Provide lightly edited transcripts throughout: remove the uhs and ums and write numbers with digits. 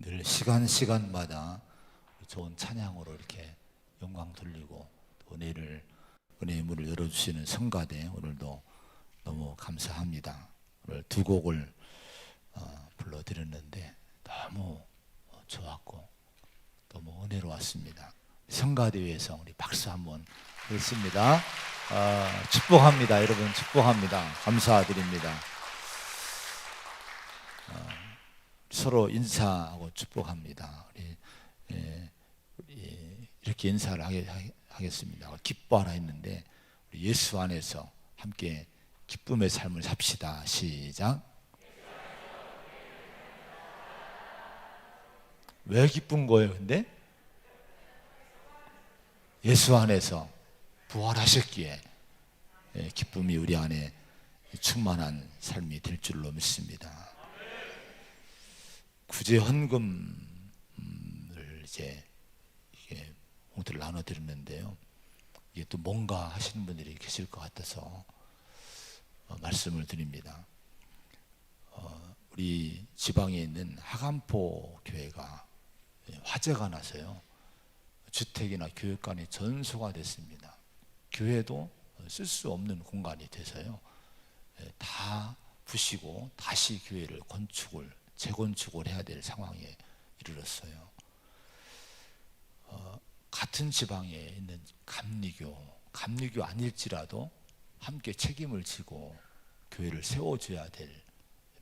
늘 시간마다 좋은 찬양으로 이렇게 영광 돌리고 또 은혜의 문을 열어주시는 성가대, 오늘도 너무 감사합니다. 오늘 두 곡을 불러드렸는데 너무 좋았고 너무 은혜로웠습니다. 성가대회에서 우리 박수 한번 했습니다. 축복합니다. 여러분 축복합니다. 감사드립니다. 서로 인사하고 축복합니다. 우리 이렇게 인사를 하겠습니다. 기뻐하라 했는데 우리 예수 안에서 함께 기쁨의 삶을 삽시다. 시작. 왜 기쁜 거예요? 근데 예수 안에서 부활하셨기에 기쁨이 우리 안에 충만한 삶이 될 줄로 믿습니다. 구제 헌금을 이제 이게 봉투를 나눠드렸는데요. 이게 또 뭔가 하시는 분들이 계실 것 같아서 말씀을 드립니다. 우리 지방에 있는 하간포 교회가 화재가 나서요. 주택이나 교육관이 전소가 됐습니다. 교회도 쓸 수 없는 공간이 돼서요. 다 부시고 다시 교회를 재건축을 해야 될 상황에 이르렀어요. 같은 지방에 있는 감리교 아닐지라도 함께 책임을 지고 교회를 세워줘야 될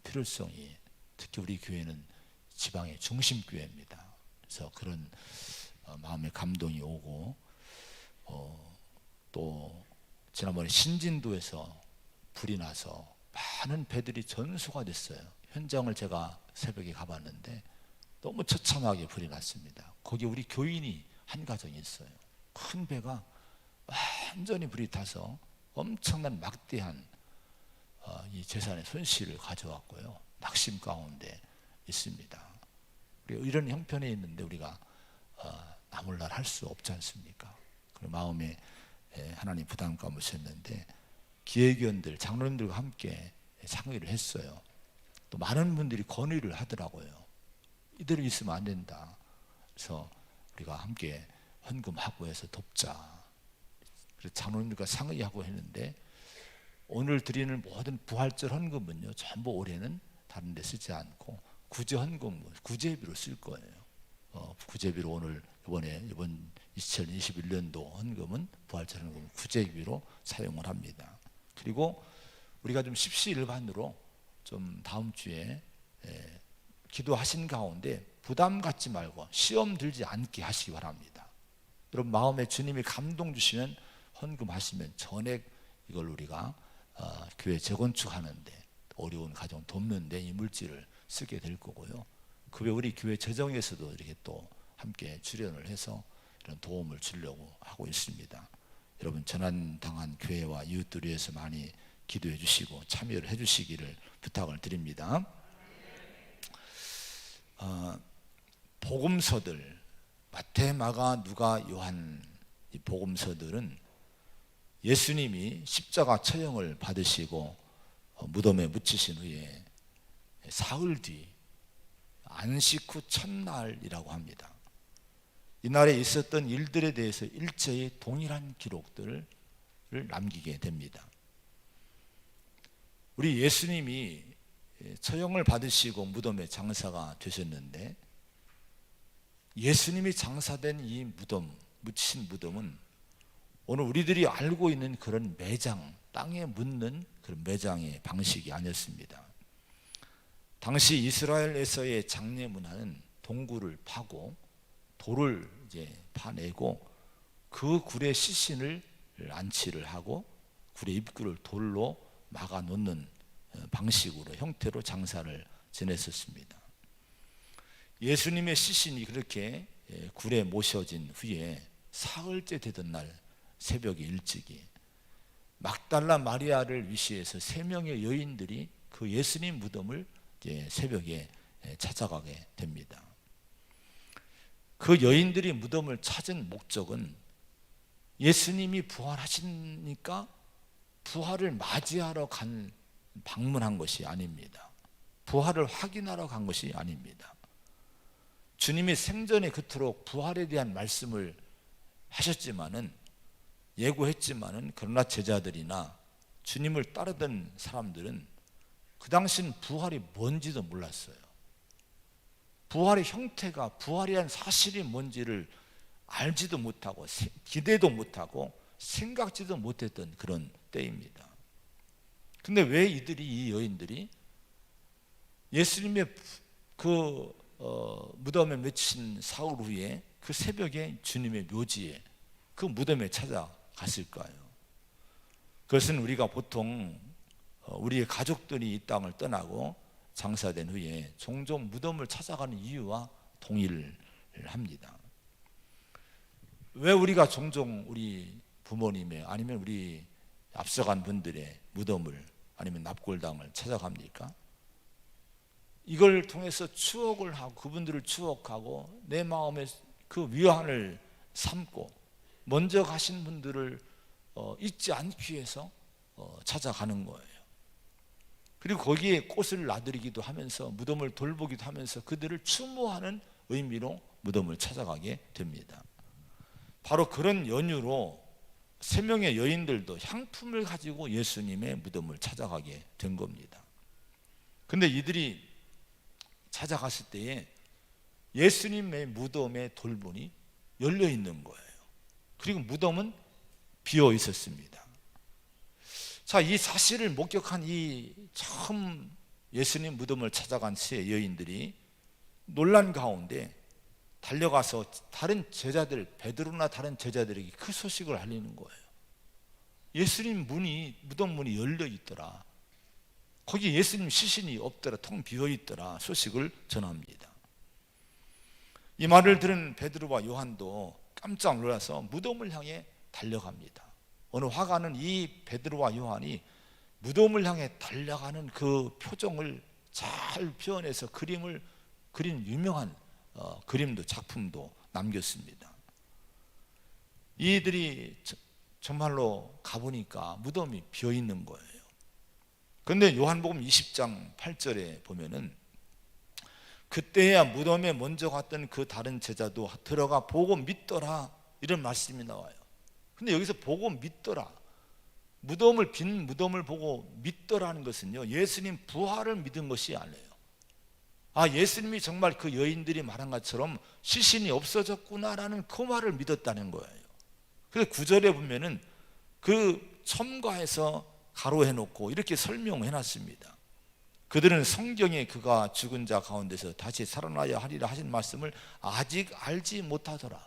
필요성이, 특히 우리 교회는 지방의 중심교회입니다. 그래서 그런 마음의 감동이 오고, 또 지난번에 신진도에서 불이 나서 많은 배들이 전소가 됐어요. 현장을 제가 새벽에 가봤는데 너무 처참하게 불이 났습니다. 거기 우리 교인이 한 가정이 있어요. 큰 배가 완전히 불이 타서 엄청난 막대한 이 재산의 손실을 가져왔고요. 낙심 가운데 있습니다. 우리가 이런 형편에 있는데 우리가 나몰라라 할 수 없지 않습니까? 그 마음에 하나님 부담감 오셨는데 기획위원들, 장로님들과 함께 상의를 했어요. 또 많은 분들이 건의를 하더라고요. 이대로 있으면 안 된다. 그래서 우리가 함께 헌금하고 해서 돕자. 그래서 장로님들과 상의하고 했는데 오늘 드리는 모든 부활절 헌금은요, 전부 올해는 다른 데 쓰지 않고 구제 헌금, 구제비로 쓸 거예요. 구제비로 이번 2021년도 헌금은 부활절 헌금 구제비로 사용을 합니다. 그리고 우리가 좀 십시일반으로 좀 다음 주에 기도하신 가운데 부담 갖지 말고 시험 들지 않게 하시기 바랍니다. 여러분 마음에 주님이 감동 주시면 헌금하시면 전액 이걸 우리가 교회 재건축하는데, 어려운 가정 돕는데 이 물질을 쓰게 될 거고요. 그 외에 우리 교회 재정에서도 이렇게 또 함께 출연을 해서 이런 도움을 주려고 하고 있습니다. 여러분 재난당한 교회와 이웃들 위해서 많이 기도해 주시고 참여를 해 주시기를 부탁을 드립니다. 복음서들 마태, 마가, 누가, 요한, 이 복음서들은 예수님이 십자가 처형을 받으시고 무덤에 묻히신 후에 사흘 뒤 안식 후 첫날이라고 합니다. 이날에 있었던 일들에 대해서 일제히 동일한 기록들을 남기게 됩니다. 우리 예수님이 처형을 받으시고 무덤에 장사가 되셨는데, 예수님이 장사된 이 무덤, 묻히신 무덤은 오늘 우리들이 알고 있는 그런 매장, 땅에 묻는 그런 매장의 방식이 아니었습니다. 당시 이스라엘에서의 장례 문화는 동굴을 파고 돌을 이제 파내고 그 굴에 시신을 안치를 하고 굴의 입구를 돌로 막아 놓는 방식으로, 형태로 장사를 지냈었습니다. 예수님의 시신이 그렇게 굴에 모셔진 후에 사흘째 되던 날 새벽에 일찍이 막달라 마리아를 위시해서 3명의 여인들이 그 예수님 무덤을 이제 새벽에 찾아가게 됩니다. 그 여인들이 무덤을 찾은 목적은 예수님이 부활하시니까 부활을 맞이하러 방문한 것이 아닙니다. 부활을 확인하러 간 것이 아닙니다. 주님이 생전에 그토록 부활에 대한 말씀을 하셨지만은, 예고했지만은, 그러나 제자들이나 주님을 따르던 사람들은 그 당시는 부활이 뭔지도 몰랐어요. 부활의 형태가, 부활이란 사실이 뭔지를 알지도 못하고 기대도 못하고 생각지도 못했던 그런 때입니다. 근데 왜 이 여인들이 예수님의 무덤에 맺힌 사흘 후에 그 새벽에 주님의 묘지에, 그 무덤에 찾아갔을까요? 그것은 우리가 보통 우리의 가족들이 이 땅을 떠나고 장사된 후에 종종 무덤을 찾아가는 이유와 동일합니다. 왜 우리가 종종 우리 부모님의, 아니면 우리 앞서간 분들의 무덤을, 아니면 납골당을 찾아갑니까? 이걸 통해서 추억을 하고, 그분들을 추억하고, 내 마음에 그 위안을 삼고, 먼저 가신 분들을 잊지 않기 위해서 찾아가는 거예요. 그리고 거기에 꽃을 놔드리기도 하면서, 무덤을 돌보기도 하면서 그들을 추모하는 의미로 무덤을 찾아가게 됩니다. 바로 그런 연유로 3명의 여인들도 향품을 가지고 예수님의 무덤을 찾아가게 된 겁니다. 근데 이들이 찾아갔을 때에 예수님의 무덤의 돌문이 열려 있는 거예요. 그리고 무덤은 비어 있었습니다. 자, 이 사실을 목격한 이 처음 예수님 무덤을 찾아간 세 여인들이 놀란 가운데 달려가서 다른 제자들, 베드로나 다른 제자들에게 그 소식을 알리는 거예요. 예수님 무덤 문이 열려 있더라. 거기 예수님 시신이 없더라. 텅 비어 있더라. 소식을 전합니다. 이 말을 들은 베드로와 요한도 깜짝 놀라서 무덤을 향해 달려갑니다. 어느 화가는 이 베드로와 요한이 무덤을 향해 달려가는 그 표정을 잘 표현해서 그림을 그린 유명한 그림도, 작품도 남겼습니다. 이들이 정말로 가보니까 무덤이 비어 있는 거예요. 그런데 요한복음 20장 8절에 보면은, 그때야 무덤에 먼저 갔던 그 다른 제자도 들어가 보고 믿더라, 이런 말씀이 나와요. 근데 여기서 보고 믿더라, 빈 무덤을 보고 믿더라는 것은요, 예수님 부활을 믿은 것이 아니에요. 예수님이 정말 그 여인들이 말한 것처럼 시신이 없어졌구나라는 그 말을 믿었다는 거예요. 그래서 9절에 보면은 그 첨가해서 가로해 놓고 이렇게 설명해 놨습니다. 그들은 성경에 그가 죽은 자 가운데서 다시 살아나야 하리라 하신 말씀을 아직 알지 못하더라.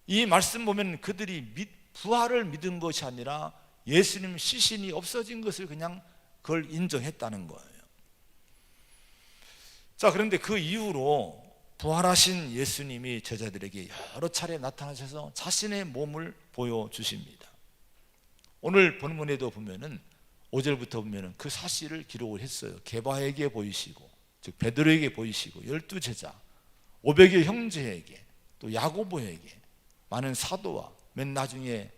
이 말씀 보면 그들이 부활을 믿은 것이 아니라 예수님 시신이 없어진 것을 그냥 그걸 인정했다는 거예요. 자, 그런데 그 이후로 부활하신 예수님이 제자들에게 여러 차례 나타나셔서 자신의 몸을 보여주십니다. 오늘 본문에도 보면은 5절부터 보면은 그 사실을 기록을 했어요. 게바에게 보이시고, 즉 베드로에게 보이시고, 12제자 500여 형제에게, 또 야고보에게, 많은 사도와 맨 나중에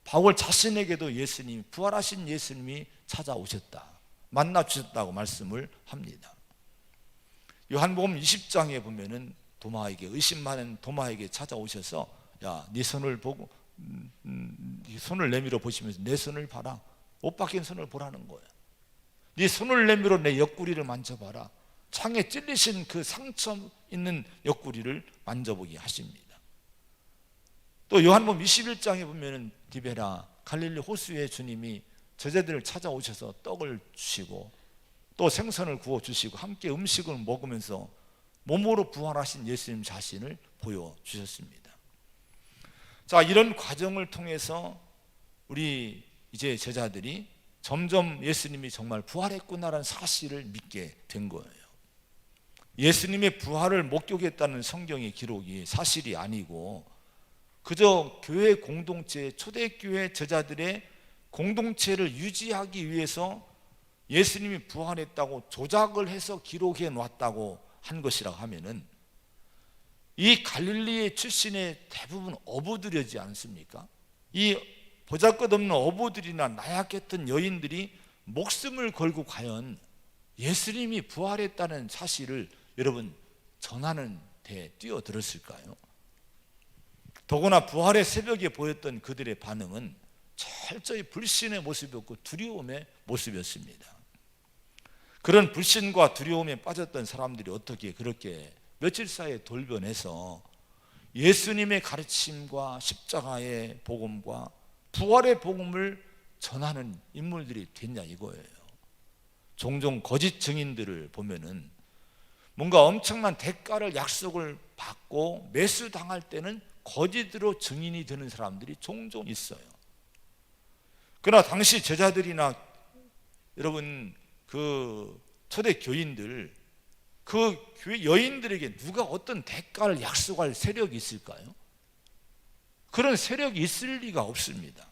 바울 자신에게도 예수님이, 부활하신 예수님이 찾아오셨다, 만나 주셨다고 말씀을 합니다. 요한복음 20장에 보면은 도마에게, 의심 많은 도마에게 찾아오셔서, 야, 네 손을 보고, 손을 내밀어 보시면서 내 손을 봐라, 못 박힌 손을 보라는 거예요. 네 손을 내밀어 내 옆구리를 만져봐라, 창에 찔리신 그 상처 있는 옆구리를 만져보게 하십니다. 또 요한복음 21장에 보면은 디베라 갈릴리 호수에 주님이 제자들을 찾아오셔서 떡을 주시고 또 생선을 구워주시고 함께 음식을 먹으면서 몸으로 부활하신 예수님 자신을 보여주셨습니다. 자, 이런 과정을 통해서 우리 이제 제자들이 점점 예수님이 정말 부활했구나라는 사실을 믿게 된 거예요. 예수님의 부활을 목격했다는 성경의 기록이 사실이 아니고 그저 교회 공동체, 초대교회 제자들의 공동체를 유지하기 위해서 예수님이 부활했다고 조작을 해서 기록해 놨다고 한 것이라고 하면은, 이 갈릴리의 출신의 대부분 어부들이지 않습니까? 이 보잘것없는 어부들이나 나약했던 여인들이 목숨을 걸고 과연 예수님이 부활했다는 사실을 여러분 전하는 데에 뛰어들었을까요? 더구나 부활의 새벽에 보였던 그들의 반응은 철저히 불신의 모습이었고 두려움의 모습이었습니다. 그런 불신과 두려움에 빠졌던 사람들이 어떻게 그렇게 며칠 사이에 돌변해서 예수님의 가르침과 십자가의 복음과 부활의 복음을 전하는 인물들이 됐냐 이거예요. 종종 거짓 증인들을 보면은 뭔가 엄청난 대가를 약속을 받고 매수당할 때는 거짓으로 증인이 되는 사람들이 종종 있어요. 그러나 당시 제자들이나 여러분 그 초대 교인들, 그 교회 여인들에게 누가 어떤 대가를 약속할 세력이 있을까요? 그런 세력이 있을 리가 없습니다.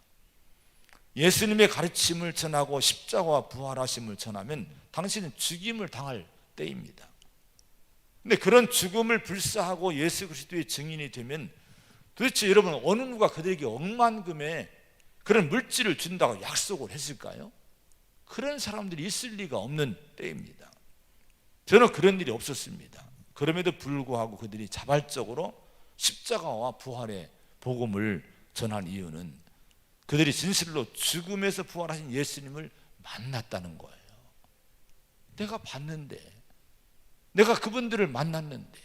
예수님의 가르침을 전하고 십자가와 부활하심을 전하면 당신은 죽임을 당할 때입니다. 근데 그런 죽음을 불사하고 예수 그리스도의 증인이 되면 도대체 여러분 어느 누가 그들에게 억만금의 그런 물질을 준다고 약속을 했을까요? 그런 사람들이 있을 리가 없는 때입니다. 저는 그런 일이 없었습니다. 그럼에도 불구하고 그들이 자발적으로 십자가와 부활의 복음을 전한 이유는 그들이 진실로 죽음에서 부활하신 예수님을 만났다는 거예요. 내가 봤는데, 내가 그분들을 만났는데,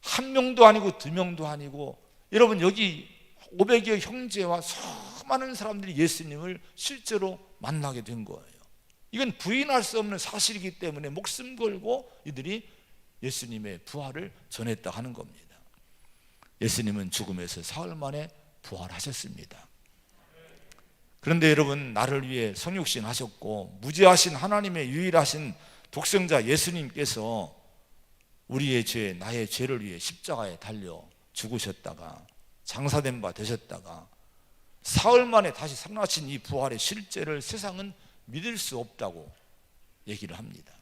한 명도 아니고 두 명도 아니고, 여러분 여기 500여 형제와 수많은 사람들이 예수님을 실제로 만나게 된 거예요. 이건 부인할 수 없는 사실이기 때문에 목숨 걸고 이들이 예수님의 부활을 전했다 하는 겁니다. 예수님은 죽음에서 사흘 만에 부활하셨습니다. 그런데 여러분, 나를 위해 성육신 하셨고 무죄하신 하나님의 유일하신 독생자 예수님께서 우리의 죄, 나의 죄를 위해 십자가에 달려 죽으셨다가 장사된 바 되셨다가 사흘 만에 다시 살아나신 이 부활의 실제를 세상은 믿을 수 없다고 얘기를 합니다.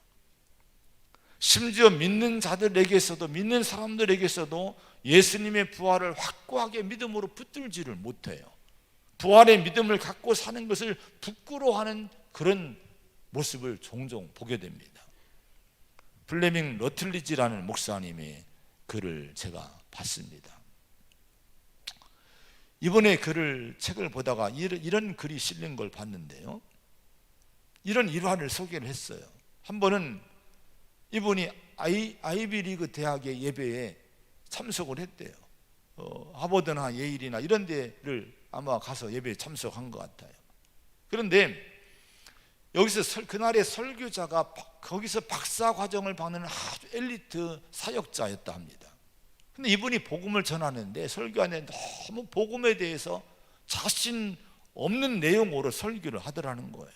심지어 믿는 자들에게서도, 믿는 사람들에게서도 예수님의 부활을 확고하게 믿음으로 붙들지를 못해요. 부활의 믿음을 갖고 사는 것을 부끄러워하는 그런 모습을 종종 보게 됩니다. 플레밍 러틀리지라는 목사님의 글을 제가 봤습니다. 이번에 책을 보다가 이런 글이 실린 걸 봤는데요, 이런 일화를 소개를 했어요. 한 번은 이분이 아이비리그 대학의 예배에 참석을 했대요. 하버드나 예일이나 이런 데를 아마 가서 예배에 참석한 것 같아요. 그런데 여기서 그날의 설교자가 거기서 박사 과정을 받는 아주 엘리트 사역자였다 합니다. 근데 이분이 복음을 전하는데 설교하는데 너무 복음에 대해서 자신 없는 내용으로 설교를 하더라는 거예요.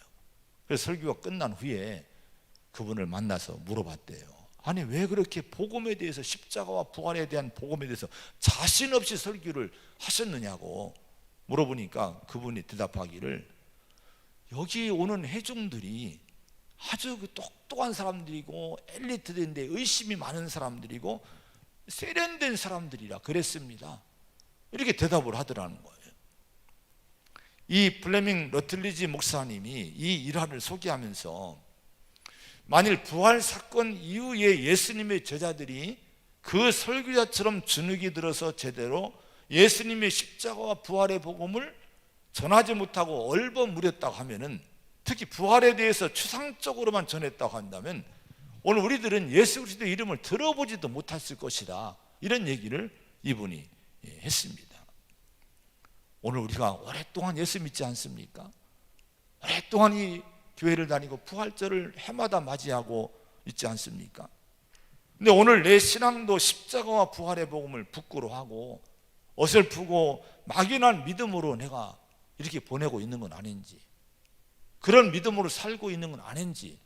그래서 설교가 끝난 후에 그분을 만나서 물어봤대요. 아니 왜 그렇게 복음에 대해서, 십자가와 부활에 대한 복음에 대해서 자신 없이 설교를 하셨느냐고 물어보니까 그분이 대답하기를, 여기 오는 회중들이 아주 똑똑한 사람들이고 엘리트인데 의심이 많은 사람들이고 세련된 사람들이라 그랬습니다. 이렇게 대답을 하더라는 거예요. 이 플레밍 러틀리지 목사님이 이 일화를 소개하면서 만일 부활 사건 이후에 예수님의 제자들이 그 설교자처럼 주눅이 들어서 제대로 예수님의 십자가와 부활의 복음을 전하지 못하고 얼버무렸다고 하면은, 특히 부활에 대해서 추상적으로만 전했다고 한다면 오늘 우리들은 예수 그리스도의 이름을 들어보지도 못했을 것이다, 이런 얘기를 이분이 했습니다. 오늘 우리가 오랫동안 예수 믿지 않습니까? 오랫동안 이 교회를 다니고 부활절을 해마다 맞이하고 있지 않습니까? 근데 오늘 내 신앙도 십자가와 부활의 복음을 부끄러워하고 어설프고 막연한 믿음으로 내가 이렇게 보내고 있는 건 아닌지, 그런 믿음으로 살고 있는 건 아닌지,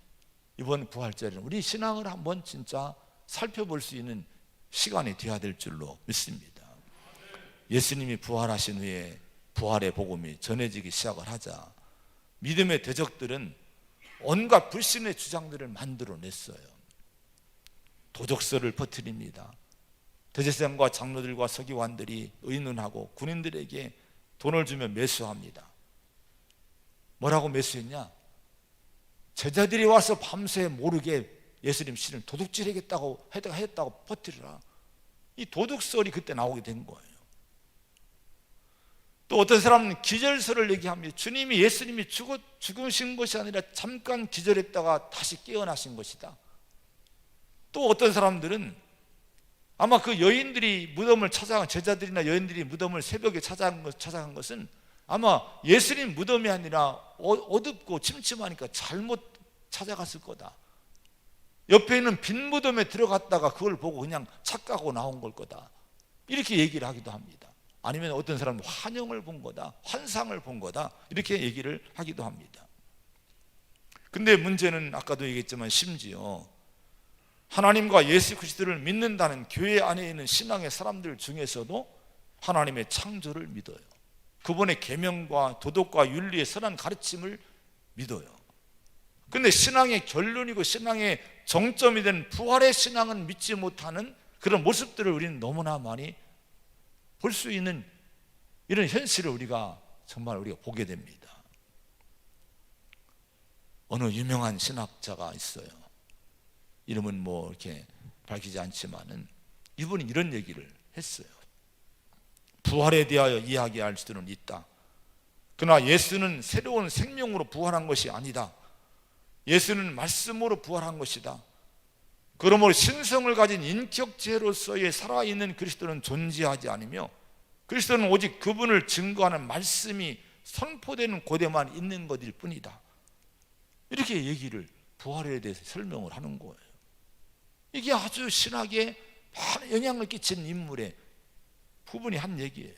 이번 부활절에는 우리 신앙을 한번 진짜 살펴볼 수 있는 시간이 되어야 될 줄로 믿습니다. 예수님이 부활하신 후에 부활의 복음이 전해지기 시작을 하자 믿음의 대적들은 온갖 불신의 주장들을 만들어냈어요. 도적설을 퍼뜨립니다. 대제사장과 장로들과 서기관들이 의논하고 군인들에게 돈을 주며 매수합니다. 뭐라고 매수했냐? 제자들이 와서 밤새 모르게 예수님 신을 도둑질하겠다고 했다고 퍼뜨리라. 이 도둑설이 그때 나오게 된 거예요. 또 어떤 사람은 기절설을 얘기합니다. 주님이 예수님이 죽으신 것이 아니라 잠깐 기절했다가 다시 깨어나신 것이다. 또 어떤 사람들은 아마 그 여인들이 무덤을 찾아간, 제자들이나 여인들이 무덤을 새벽에 찾아간 것은 아마 예수님 무덤이 아니라 어둡고 침침하니까 잘못 찾아갔을 거다. 옆에 있는 빈 무덤에 들어갔다가 그걸 보고 그냥 착각하고 나온 걸 거다. 이렇게 얘기를 하기도 합니다. 아니면 어떤 사람은 환영을 본 거다, 환상을 본 거다, 이렇게 얘기를 하기도 합니다. 근데 문제는 아까도 얘기했지만 심지어 하나님과 예수 그리스도를 믿는다는 교회 안에 있는 신앙의 사람들 중에서도 하나님의 창조를 믿어요. 그분의 계명과 도덕과 윤리의 선한 가르침을 믿어요. 근데 신앙의 결론이고 신앙의 정점이 된 부활의 신앙은 믿지 못하는 그런 모습들을 우리는 너무나 많이 볼 수 있는 이런 현실을 우리가 보게 됩니다. 어느 유명한 신학자가 있어요. 이름은 뭐 이렇게 밝히지 않지만은 이분이 이런 얘기를 했어요. 부활에 대하여 이야기할 수는 있다. 그러나 예수는 새로운 생명으로 부활한 것이 아니다. 예수는 말씀으로 부활한 것이다. 그러므로 신성을 가진 인격체로서의 살아있는 그리스도는 존재하지 않으며 그리스도는 오직 그분을 증거하는 말씀이 선포되는 곳에만 있는 것일 뿐이다. 이렇게 얘기를 부활에 대해서 설명을 하는 거예요. 이게 아주 신학에 많은 영향을 끼친 인물의 부분이 한 얘기예요.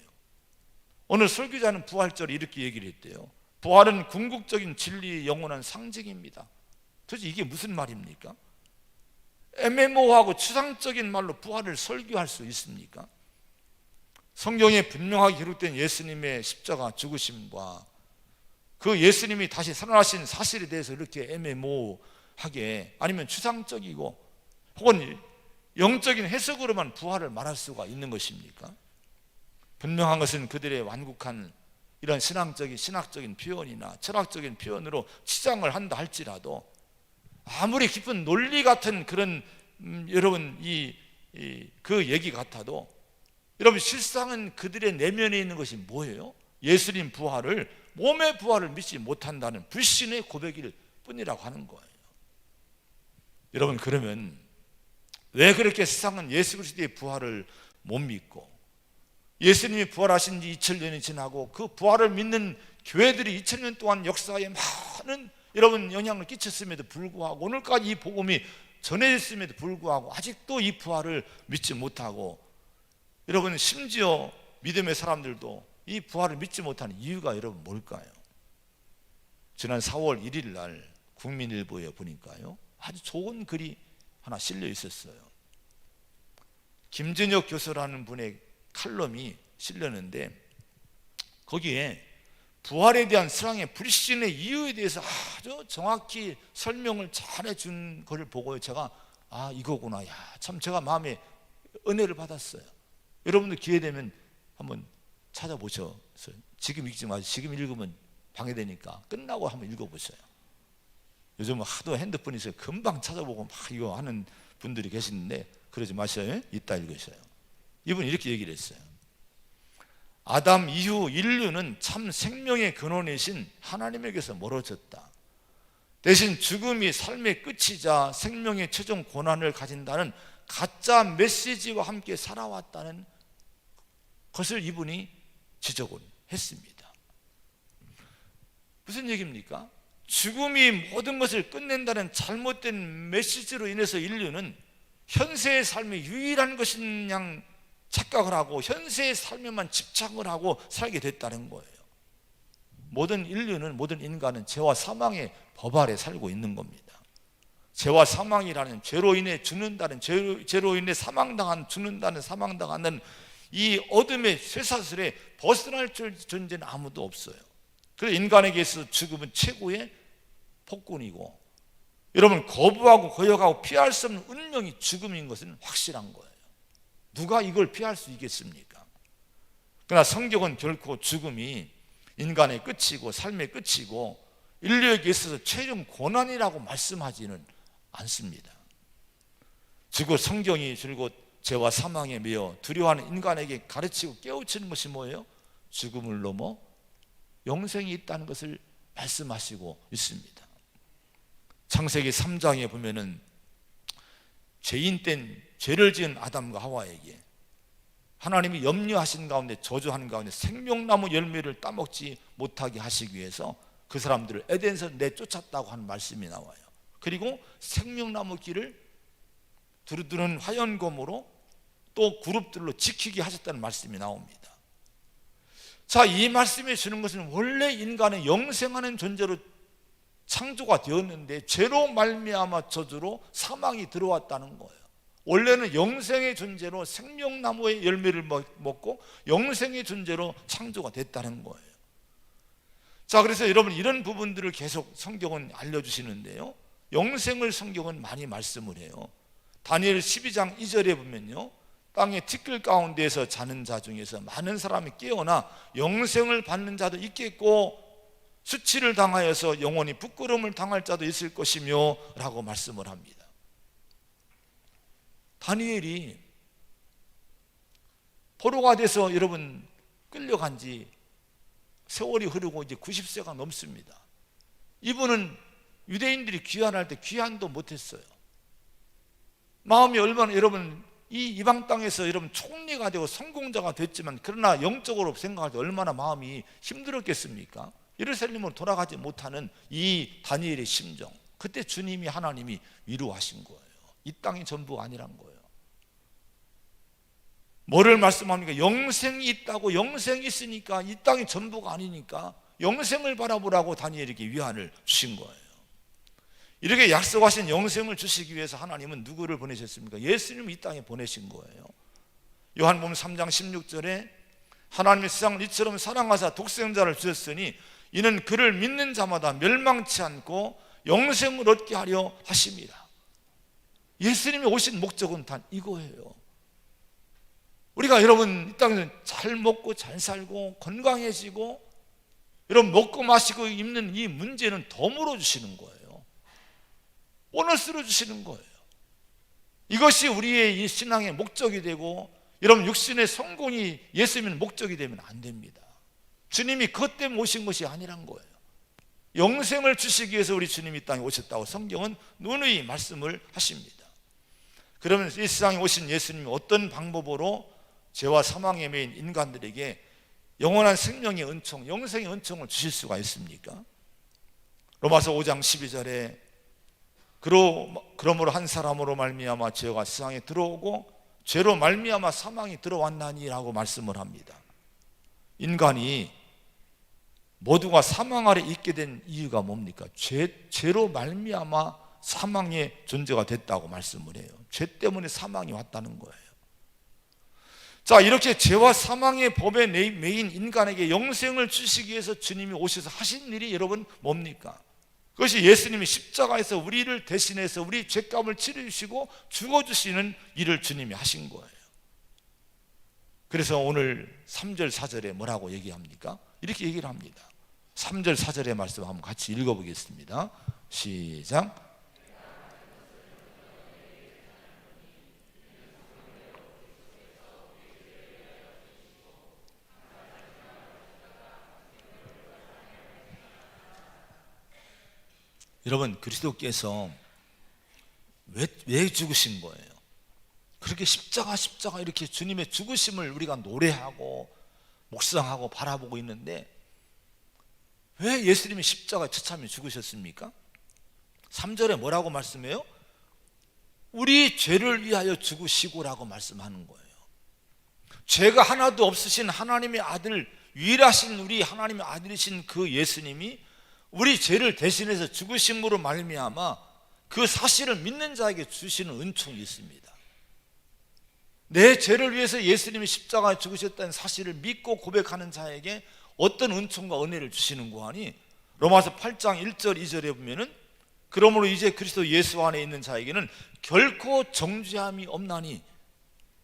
오늘 설교자는 부활절에 이렇게 얘기를 했대요. 부활은 궁극적인 진리의 영원한 상징입니다. 도대체 이게 무슨 말입니까? 애매모호하고 추상적인 말로 부활을 설교할 수 있습니까? 성경에 분명하게 기록된 예수님의 십자가 죽으심과 그 예수님이 다시 살아나신 사실에 대해서 이렇게 애매모호하게 아니면 추상적이고 혹은 영적인 해석으로만 부활을 말할 수가 있는 것입니까? 분명한 것은 그들의 완곡한 이런 신학적인 표현이나 철학적인 표현으로 치장을 한다 할지라도 아무리 깊은 논리 같은 그런 여러분 그 얘기 같아도 여러분 실상은 그들의 내면에 있는 것이 뭐예요? 예수님 부활을, 몸의 부활을 믿지 못한다는 불신의 고백일 뿐이라고 하는 거예요. 여러분, 그러면 왜 그렇게 세상은 예수 그리스도의 부활을 못 믿고 예수님이 부활하신 지 2000년이 지나고 그 부활을 믿는 교회들이 2000년 동안 역사에 많은 여러분 영향을 끼쳤음에도 불구하고 오늘까지 이 복음이 전해졌음에도 불구하고 아직도 이 부활을 믿지 못하고 여러분 심지어 믿음의 사람들도 이 부활을 믿지 못하는 이유가 여러분 뭘까요? 지난 4월 1일 날 국민일보에 보니까요 아주 좋은 글이 하나 실려 있었어요. 김준혁 교수라는 분의 칼럼이 실렸는데 거기에 부활에 대한 신앙의 불신의 이유에 대해서 아주 정확히 설명을 잘 해준 것을 보고요 제가 이거구나, 참 제가 마음에 은혜를 받았어요. 여러분들 기회 되면 한번 찾아보셔서 지금 읽지 마세요. 지금 읽으면 방해되니까 끝나고 한번 읽어보세요. 요즘 하도 핸드폰이 있어요. 금방 찾아보고 막 이거 하는 분들이 계시는데 그러지 마셔요. 이따 읽으셔요. 이분이 이렇게 얘기를 했어요. 아담 이후 인류는 참 생명의 근원이신 하나님에게서 멀어졌다. 대신 죽음이 삶의 끝이자 생명의 최종 고난을 가진다는 가짜 메시지와 함께 살아왔다는 것을 이분이 지적을 했습니다. 무슨 얘기입니까? 죽음이 모든 것을 끝낸다는 잘못된 메시지로 인해서 인류는 현세의 삶이 유일한 것인 양 착각을 하고 현세의 삶에만 집착을 하고 살게 됐다는 거예요. 모든 인간은 죄와 사망의 법 아래 살고 있는 겁니다. 죄와 사망이라는 죄로 인해 죽는다는 죄로 인해 죽는다는 사망당하는 이 어둠의 쇠사슬에 벗어날 존재는 아무도 없어요. 그래서 인간에게 있어서 죽음은 최고의 폭군이고 여러분 거부하고 거역하고 피할 수 없는 운명이 죽음인 것은 확실한 거예요. 누가 이걸 피할 수 있겠습니까? 그러나 성경은 결코 죽음이 인간의 끝이고 삶의 끝이고 인류에게 있어서 최종 고난이라고 말씀하지는 않습니다. 죽어 성경이 줄곧 죄와 사망에 매여 두려워하는 인간에게 가르치고 깨우치는 것이 뭐예요? 죽음을 넘어 영생이 있다는 것을 말씀하시고 있습니다. 창세기 3장에 보면은 죄인 된 죄를 지은 아담과 하와에게 하나님이 염려하신 가운데 저주하는 가운데 생명나무 열매를 따먹지 못하게 하시기 위해서 그 사람들을 에덴에서 내쫓았다고 하는 말씀이 나와요. 그리고 생명나무 길을 두루두른 화연검으로 또 그룹들로 지키게 하셨다는 말씀이 나옵니다. 자, 이 말씀이 주는 것은 원래 인간은 영생하는 존재로 창조가 되었는데 죄로 말미암아 저주로 사망이 들어왔다는 거예요. 원래는 영생의 존재로 생명나무의 열매를 먹고 영생의 존재로 창조가 됐다는 거예요. 자, 그래서 여러분 이런 부분들을 계속 성경은 알려주시는데요, 영생을 성경은 많이 말씀을 해요. 다니엘 12장 2절에 보면요, 땅의 티끌 가운데에서 자는 자 중에서 많은 사람이 깨어나 영생을 받는 자도 있겠고 수치를 당하여서 영원히 부끄러움을 당할 자도 있을 것이며 라고 말씀을 합니다. 다니엘이 포로가 돼서 여러분 끌려간 지 세월이 흐르고 이제 90세가 넘습니다. 이분은 유대인들이 귀환할 때 귀환도 못했어요. 마음이 얼마나, 여러분 이 이방 땅에서 여러분 총리가 되고 성공자가 됐지만 그러나 영적으로 생각할 때 얼마나 마음이 힘들었겠습니까? 예루살렘으로 돌아가지 못하는 이 다니엘의 심정, 그때 주님이 하나님이 위로하신 거예요. 이 땅이 전부가 아니란 거예요. 뭐를 말씀합니까? 영생이 있다고, 영생이 있으니까 이 땅이 전부가 아니니까 영생을 바라보라고 다니엘에게 위안을 주신 거예요. 이렇게 약속하신 영생을 주시기 위해서 하나님은 누구를 보내셨습니까? 예수님을 이 땅에 보내신 거예요. 요한복음 3장 16절에 하나님이 세상을 이처럼 사랑하사 독생자를 주셨으니 이는 그를 믿는 자마다 멸망치 않고 영생을 얻게 하려 하십니다. 예수님이 오신 목적은 단 이거예요. 우리가 여러분 이 땅에서 잘 먹고 잘 살고 건강해지고 여러분 먹고 마시고 입는 이 문제는 덤으로 주시는 거예요. 보너스로 주시는 거예요. 이것이 우리의 이 신앙의 목적이 되고 여러분 육신의 성공이 예수님의 목적이 되면 안 됩니다. 주님이 그것 때문에 오신 것이 아니란 거예요. 영생을 주시기 위해서 우리 주님이 이 땅에 오셨다고 성경은 누누이 말씀을 하십니다. 그러면 이 세상에 오신 예수님이 어떤 방법으로 죄와 사망에 매인 인간들에게 영원한 생명의 은총, 영생의 은총을 주실 수가 있습니까? 로마서 5장 12절에 그러므로 한 사람으로 말미암아 죄가 세상에 들어오고 죄로 말미암아 사망이 들어왔나니라고 말씀을 합니다. 인간이 모두가 사망 아래 있게 된 이유가 뭡니까? 죄로 말미암아 사망의 존재가 됐다고 말씀을 해요. 죄 때문에 사망이 왔다는 거예요. 자, 이렇게 죄와 사망의 법에 매인 인간에게 영생을 주시기 위해서 주님이 오셔서 하신 일이 여러분 뭡니까? 그것이 예수님이 십자가에서 우리를 대신해서 우리 죄값을 치르시고 죽어주시는 일을 주님이 하신 거예요. 그래서 오늘 3절 4절에 뭐라고 얘기합니까? 이렇게 얘기를 합니다. 3절 4절의 말씀 한번 같이 읽어보겠습니다. 시작. 여러분 그리스도께서 왜 죽으신 거예요? 그렇게 십자가 이렇게 주님의 죽으심을 우리가 노래하고 묵상하고 바라보고 있는데 왜 예수님이 십자가에 처참히 죽으셨습니까? 3절에 뭐라고 말씀해요? 우리 죄를 위하여 죽으시고라고 말씀하는 거예요. 죄가 하나도 없으신 하나님의 아들, 유일하신 우리 하나님의 아들이신 그 예수님이 우리 죄를 대신해서 죽으심으로 말미암아 그 사실을 믿는 자에게 주시는 은총이 있습니다. 내 죄를 위해서 예수님이 십자가에 죽으셨다는 사실을 믿고 고백하는 자에게 어떤 은총과 은혜를 주시는고 하니 로마서 8장 1절 2절에 보면은 그러므로 이제 그리스도 예수 안에 있는 자에게는 결코 정죄함이 없나니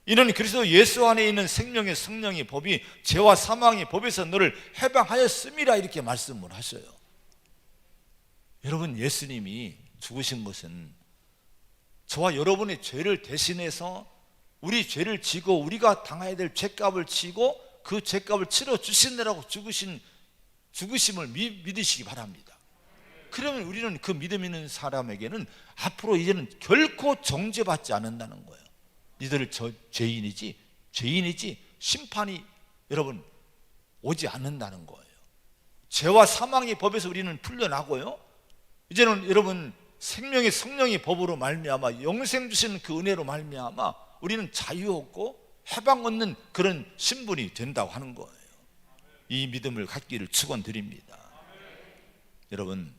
이는 그리스도 예수 안에 있는 생명의 성령의 법이 죄와 사망의 법에서 너를 해방하였음이라 이렇게 말씀을 하셔요. 여러분 예수님이 죽으신 것은 저와 여러분의 죄를 대신해서 우리 죄를 지고 우리가 당해야 될 죄값을 지고 그 죄값을 치러 주시느라고 죽으심을 믿으시기 바랍니다. 그러면 우리는 그 믿음 있는 사람에게는 앞으로 이제는 결코 정죄받지 않는다는 거예요. 니들 죄인이지 심판이 여러분 오지 않는다는 거예요. 죄와 사망의 법에서 우리는 풀려나고요, 이제는 여러분 생명의 성령의 법으로 말미암아 영생 주시는 그 은혜로 말미암아 우리는 자유 얻고 해방 얻는 그런 신분이 된다고 하는 거예요. 이 믿음을 갖기를 축원드립니다. 여러분,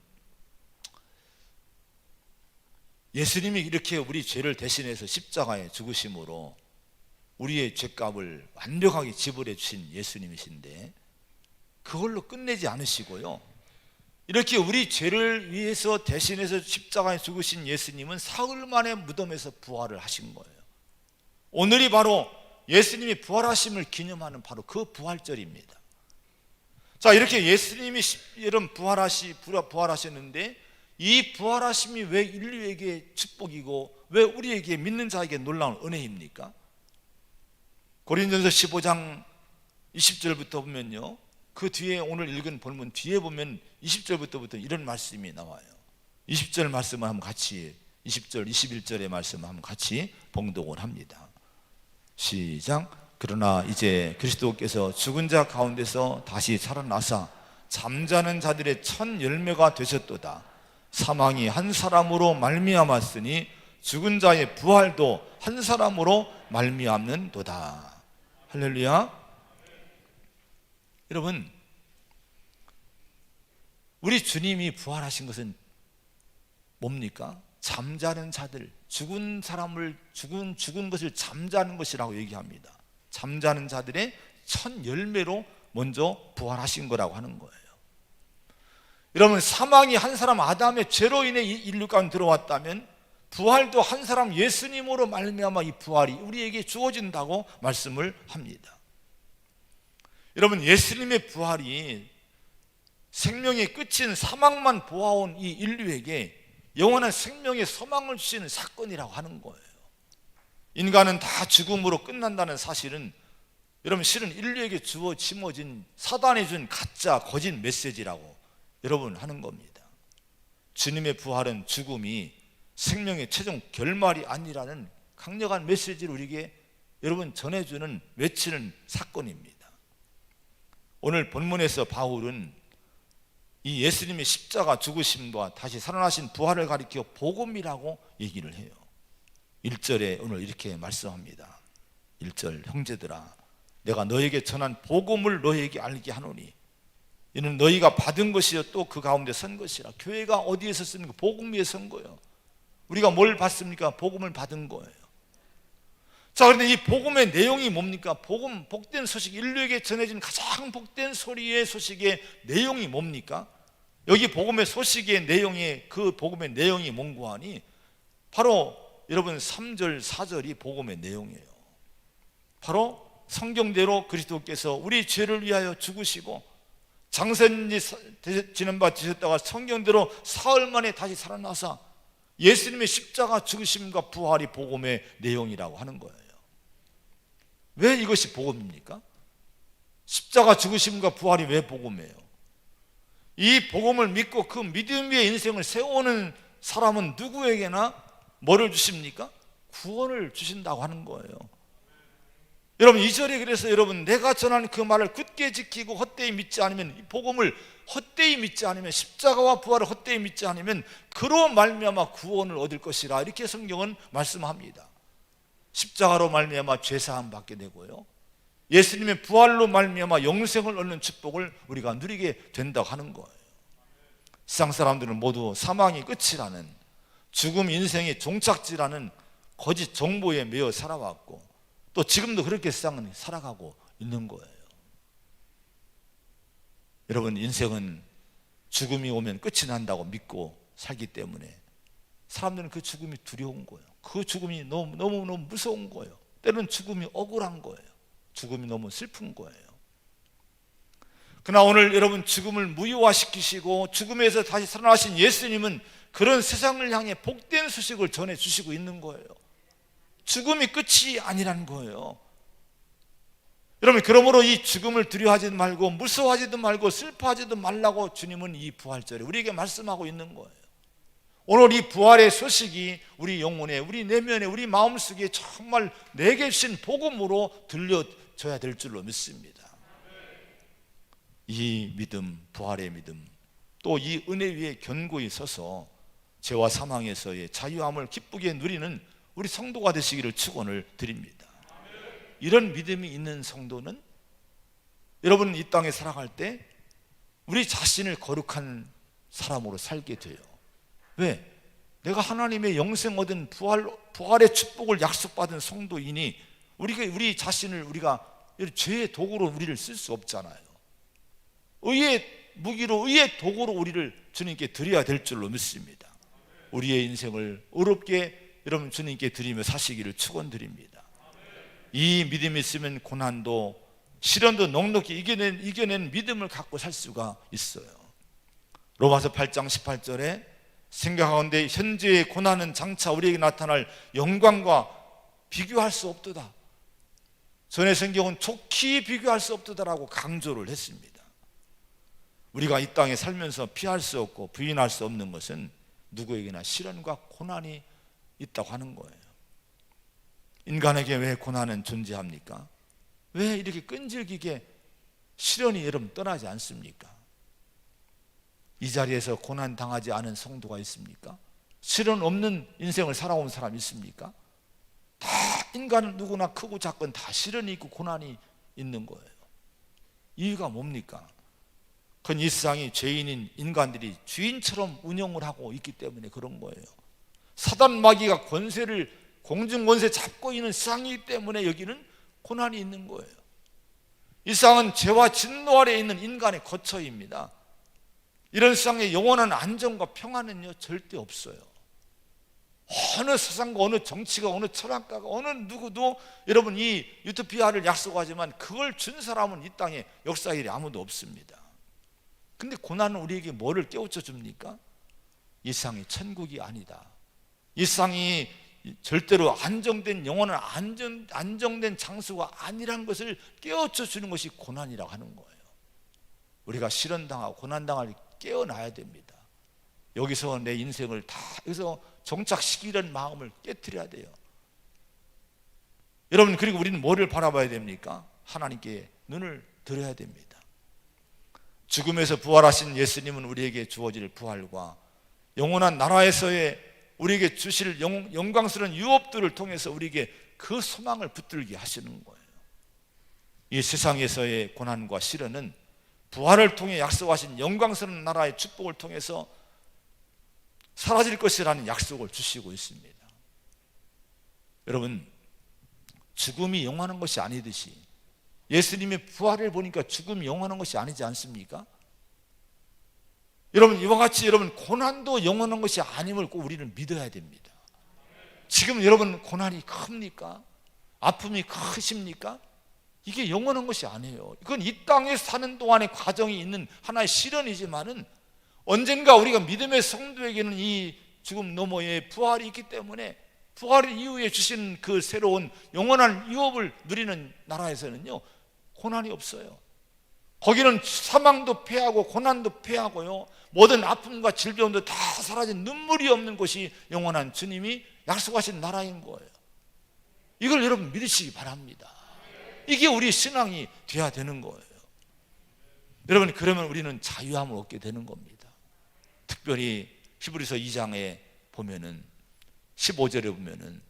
예수님이 이렇게 우리 죄를 대신해서 십자가에 죽으심으로 우리의 죄값을 완벽하게 지불해 주신 예수님이신데 그걸로 끝내지 않으시고요, 이렇게 우리 죄를 위해서 대신해서 십자가에 죽으신 예수님은 사흘 만에 무덤에서 부활을 하신 거예요. 오늘이 바로 예수님이 부활하심을 기념하는 바로 그 부활절입니다. 자, 이렇게 예수님이 여러분 부활하셨는데 이 부활하심이 왜 인류에게 축복이고 왜 우리에게 믿는 자에게 놀라운 은혜입니까? 고린도전서 15장 20절부터 보면요, 그 뒤에 오늘 읽은 본문 뒤에 보면 20절부터 이런 말씀이 나와요. 20절 말씀을 한번 같이 20절 21절의 말씀을 한번 같이 봉독을 합니다. 시작. 그러나 이제 그리스도께서 죽은 자 가운데서 다시 살아나사 잠자는 자들의 첫 열매가 되셨도다. 사망이 한 사람으로 말미암았으니 죽은 자의 부활도 한 사람으로 말미암는도다. 할렐루야. 여러분, 우리 주님이 부활하신 것은 뭡니까? 잠자는 자들, 죽은 것을 잠자는 것이라고 얘기합니다. 잠자는 자들의 첫 열매로 먼저 부활하신 거라고 하는 거예요. 여러분, 사망이 한 사람 아담의 죄로 인해 인류 가운데 들어왔다면 부활도 한 사람 예수님으로 말미암아 이 부활이 우리에게 주어진다고 말씀을 합니다. 여러분, 예수님의 부활이 생명의 끝인 사망만 보아온 이 인류에게 영원한 생명의 소망을 주시는 사건이라고 하는 거예요. 인간은 다 죽음으로 끝난다는 사실은 여러분 실은 인류에게 심어진 사단이 준 가짜 거짓 메시지라고 여러분 하는 겁니다. 주님의 부활은 죽음이 생명의 최종 결말이 아니라는 강력한 메시지를 우리에게 여러분 전해주는 외치는 사건입니다. 오늘 본문에서 바울은 이 예수님의 십자가 죽으심과 다시 살아나신 부활을 가리켜 복음이라고 얘기를 해요. 1절에 오늘 이렇게 말씀합니다. 1절, 형제들아 내가 너에게 전한 복음을 너에게 알게 하노니 이는 너희가 받은 것이요 또 그 가운데 선 것이라. 교회가 어디에서 씁니까? 복음 위에 선 거예요. 우리가 뭘 받습니까? 복음을 받은 거예요. 자, 그런데 이 복음의 내용이 뭡니까? 복음, 복된 소식, 인류에게 전해진 가장 복된 소식의 내용이 뭡니까? 여기 복음의 소식의 내용이, 그 복음의 내용이 뭔고 하니 바로 여러분 3절 4절이 복음의 내용이에요. 바로 성경대로 그리스도께서 우리 죄를 위하여 죽으시고 장세지 지는 바 되셨다가 성경대로 사흘 만에 다시 살아나사 예수님의 십자가 죽으심과 부활이 복음의 내용이라고 하는 거예요. 왜 이것이 복음입니까? 십자가 죽으심과 부활이 왜 복음이에요? 이 복음을 믿고 그 믿음 위에 인생을 세우는 사람은 누구에게나 뭐를 주십니까? 구원을 주신다고 하는 거예요. 여러분 2절에 그래서 여러분 내가 전한 그 말을 굳게 지키고 헛되이 믿지 않으면, 이 복음을 헛되이 믿지 않으면, 십자가와 부활을 헛되이 믿지 않으면 그로 말미암아 구원을 얻을 것이라 이렇게 성경은 말씀합니다. 십자가로 말미암아 죄사함 받게 되고요, 예수님의 부활로 말미암아 영생을 얻는 축복을 우리가 누리게 된다고 하는 거예요. 세상 사람들은 모두 사망이 끝이라는, 죽음 인생의 종착지라는 거짓 정보에 매여 살아왔고 또 지금도 그렇게 세상은 살아가고 있는 거예요. 여러분 인생은 죽음이 오면 끝이 난다고 믿고 살기 때문에 사람들은 그 죽음이 두려운 거예요. 그 죽음이 너무 무서운 거예요. 때로는 죽음이 억울한 거예요. 죽음이 너무 슬픈 거예요. 그러나 오늘 여러분 죽음을 무효화시키시고 죽음에서 다시 살아나신 예수님은 그런 세상을 향해 복된 소식을 전해주시고 있는 거예요. 죽음이 끝이 아니라는 거예요. 여러분, 그러므로 이 죽음을 두려워하지도 말고 무서워하지도 말고 슬퍼하지도 말라고 주님은 이 부활절에 우리에게 말씀하고 있는 거예요. 오늘 이 부활의 소식이 우리 영혼에, 우리 내면에, 우리 마음속에 정말 내게 주신 복음으로 들려줘야 될 줄로 믿습니다. 이 믿음, 부활의 믿음, 또 이 은혜 위에 견고히 서서 죄와 사망에서의 자유함을 기쁘게 누리는 우리 성도가 되시기를 축원을 드립니다. 이런 믿음이 있는 성도는 여러분 이 땅에 살아갈 때 우리 자신을 거룩한 사람으로 살게 돼요. 왜? 내가 하나님의 영생 얻은 부활의 축복을 약속받은 성도이니 우리 자신을 우리가 죄의 도구로 우리를 쓸 수 없잖아요. 의의 무기로, 의의 도구로 우리를 주님께 드려야 될 줄로 믿습니다. 우리의 인생을 의롭게 여러분 주님께 드리며 사시기를 축원드립니다. 이 믿음이 있으면 고난도 시련도 넉넉히 이겨낸 믿음을 갖고 살 수가 있어요. 로마서 8장 18절에 생각하건대 현재의 고난은 장차 우리에게 나타날 영광과 비교할 수 없도다. 전의 성경은 좋게 비교할 수 없도다라고 강조를 했습니다. 우리가 이 땅에 살면서 피할 수 없고 부인할 수 없는 것은 누구에게나 시련과 고난이 있다고 하는 거예요. 인간에게 왜 고난은 존재합니까? 왜 이렇게 끈질기게 시련이 여러분 떠나지 않습니까? 이 자리에서 고난 당하지 않은 성도가 있습니까? 시련 없는 인생을 살아온 사람이 있습니까? 다 인간은 누구나 크고 작건 다 시련이 있고 고난이 있는 거예요. 이유가 뭡니까? 그건 이 세상이 죄인인 인간들이 주인처럼 운영을 하고 있기 때문에 그런 거예요. 사단 마귀가 공중 권세 잡고 있는 세상이기 때문에 여기는 고난이 있는 거예요. 이 세상은 죄와 진노 아래에 있는 인간의 거처입니다. 이런 세상에 영원한 안정과 평안은요 절대 없어요. 어느 세상과 어느 정치가 어느 철학가가 어느 누구도 여러분 이 유토피아를 약속하지만 그걸 준 사람은 이 땅에 역사 일에 아무도 없습니다. 근데 고난은 우리에게 뭐를 깨우쳐 줍니까? 이 세상이 천국이 아니다. 이 세상이 절대로 안정된 영원한 안정된 장소가 아니란 것을 깨우쳐 주는 것이 고난이라고 하는 거예요. 우리가 시련당하고 고난당할 깨어나야 됩니다. 여기서 내 인생을 다 여기서 정착시키려는 마음을 깨트려야 돼요. 여러분, 그리고 우리는 뭐를 바라봐야 됩니까? 하나님께 눈을 들어야 됩니다. 죽음에서 부활하신 예수님은 우리에게 주어질 부활과 영원한 나라에서의 우리에게 주실 영광스러운 유업들을 통해서 우리에게 그 소망을 붙들게 하시는 거예요. 이 세상에서의 고난과 시련은 부활을 통해 약속하신 영광스러운 나라의 축복을 통해서 사라질 것이라는 약속을 주시고 있습니다. 여러분, 죽음이 영원한 것이 아니듯이 예수님의 부활을 보니까 죽음이 영원한 것이 아니지 않습니까? 여러분, 이와 같이 여러분 고난도 영원한 것이 아님을 꼭 우리는 믿어야 됩니다. 지금 여러분 고난이 큽니까? 아픔이 크십니까? 이게 영원한 것이 아니에요. 이건 이 땅에 사는 동안의 과정이 있는 하나의 시련이지만은 언젠가 우리가 믿음의 성도에게는 이 죽음 너머에 부활이 있기 때문에 부활 이후에 주신 그 새로운 영원한 유업을 누리는 나라에서는요 고난이 없어요. 거기는 사망도 패하고 고난도 패하고요 모든 아픔과 질병도 다 사라진 눈물이 없는 곳이 영원한 주님이 약속하신 나라인 거예요. 이걸 여러분 믿으시기 바랍니다. 이게 우리 신앙이 돼야 되는 거예요. 여러분, 그러면 우리는 자유함을 얻게 되는 겁니다. 특별히 히브리서 2장에 보면은 15절에 보면은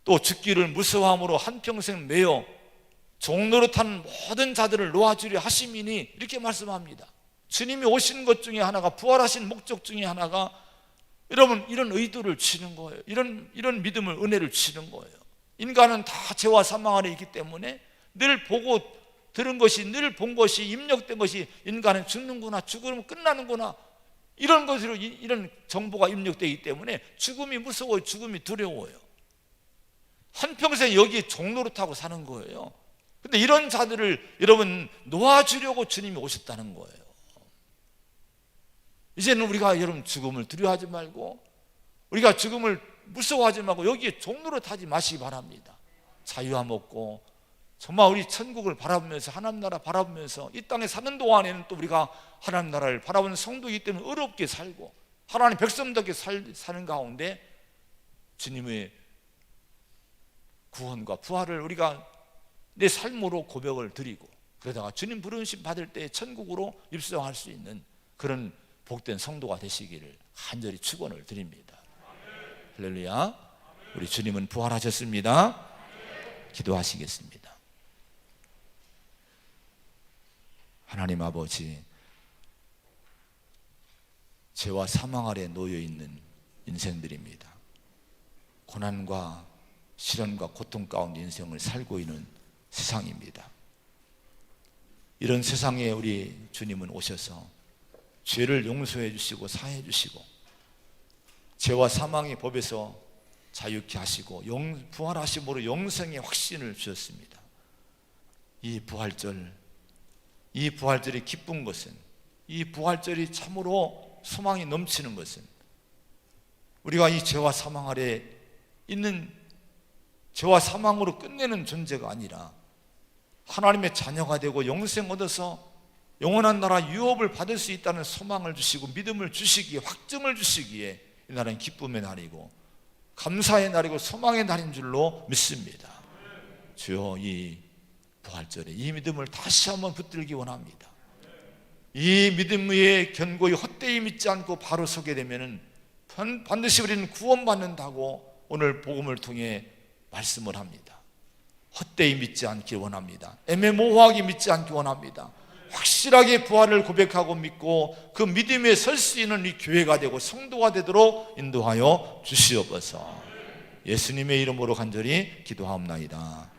또 죽기를 무서워함으로 한평생 매여 종노릇한 모든 자들을 놓아주려 하심이니 이렇게 말씀합니다. 주님이 오신 것 중에 하나가 부활하신 목적 중에 하나가 여러분 이런 의도를 주시는 거예요. 이런 믿음을 은혜를 주시는 거예요. 인간은 다 죄와 사망 아래 있기 때문에 늘 보고 들은 것이 늘 본 것이 입력된 것이 인간은 죽는구나 죽으면 끝나는구나 이런 것으로 이런 정보가 입력되기 때문에 죽음이 무서워요. 죽음이 두려워요. 한평생 여기 종노릇하고 사는 거예요. 근데 이런 자들을 여러분 놓아주려고 주님이 오셨다는 거예요. 이제는 우리가 여러분 죽음을 두려워하지 말고, 우리가 죽음을 무서워하지 말고 여기에 종로로 타지 마시기 바랍니다. 자유함 얻고 정말 우리 천국을 바라보면서, 하나님 나라 바라보면서, 이 땅에 사는 동안에는 또 우리가 하나님 나라를 바라보는 성도이기 때문에 의롭게 살고 하나님 백성답게 사는 가운데 주님의 구원과 부활을 우리가 내 삶으로 고백을 드리고, 그러다가 주님 부르심 받을 때 천국으로 입성할 수 있는 그런 복된 성도가 되시기를 간절히 축원을 드립니다. 할렐루야. 우리 주님은 부활하셨습니다. 기도하시겠습니다. 하나님 아버지, 죄와 사망 아래 놓여 있는 인생들입니다. 고난과 시련과 고통 가운데 인생을 살고 있는 세상입니다. 이런 세상에 우리 주님은 오셔서 죄를 용서해 주시고 사해 주시고 죄와 사망의 법에서 자유케 하시고 부활하심으로 영생의 확신을 주셨습니다. 이 부활절이 기쁜 것은, 이 부활절이 참으로 소망이 넘치는 것은, 우리가 이 죄와 사망 아래 있는, 죄와 사망으로 끝내는 존재가 아니라 하나님의 자녀가 되고 영생 얻어서 영원한 나라 유업을 받을 수 있다는 소망을 주시고 믿음을 주시기에, 확증을 주시기에 이 날은 기쁨의 날이고 감사의 날이고 소망의 날인 줄로 믿습니다. 주여, 이 부활절에 이 믿음을 다시 한번 붙들기 원합니다. 이 믿음 위에 견고히 헛되이 믿지 않고 바로 서게 되면 반드시 우리는 구원받는다고 오늘 복음을 통해 말씀을 합니다. 헛되이 믿지 않기 원합니다. 애매모호하게 믿지 않기 원합니다. 확실하게 부활을 고백하고 믿고 그 믿음 위에 설 수 있는 이 교회가 되고 성도가 되도록 인도하여 주시옵소서. 예수님의 이름으로 간절히 기도하옵나이다.